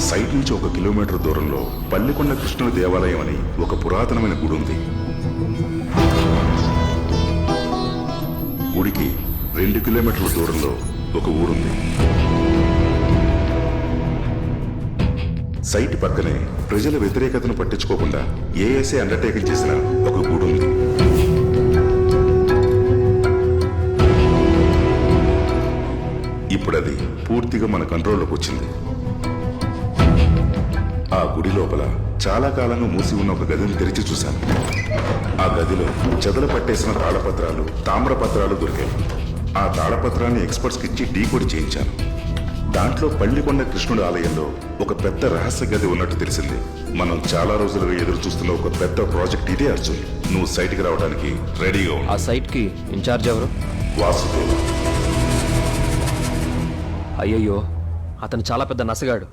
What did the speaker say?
Site నుంచి 1 kilometre దూరంలో పల్లికొండ కృష్ణుడి దేవాలయం అని ఒక పురాతనమైన గుడి ఉంది. గుడికి 2 కిలోమీటర్ల దూరంలో ఒక ఊరుంది. సైట్ పక్కనే ప్రజల వ్యతిరేకతను పట్టించుకోకుండా ఏఎస్ఏ అండర్టేకింగ్ చేసిన ఒక గుడి ఉంది. ఇప్పుడు అది పూర్తిగా మన కంట్రోల్లోకి వచ్చింది. ఆ గుడి లోపల చాలా కాలంగా మూసి ఉన్న ఒక గదిని తెరిచి చూశాను. ఆ గదిలో చెదలు పట్టేసిన తాళపత్రాలు, తామ్రపత్రాలు దొరికాయి. ఆ తాళపత్రాన్ని ఎక్స్పర్ట్స్కి ఇచ్చి డీకోడ్ చేయించాను. దాంట్లో పల్లికొండ కృష్ణుడి ఆలయంలో ఒక పెద్ద రహస్య గది ఉన్నట్టు తెలిసింది. మనం చాలా రోజులుగా ఎదురు చూస్తున్న ఒక పెద్ద ప్రాజెక్ట్ ఇదే అర్జున్. నువ్వు సైట్కి రావడానికి రెడీగా ఉన్నావు. ఆ సైట్కి ఇన్ఛార్జ్ ఎవరు? వాసుదేవ్. అయ్యయ్యో, అతను చాలా పెద్ద నసగాడు.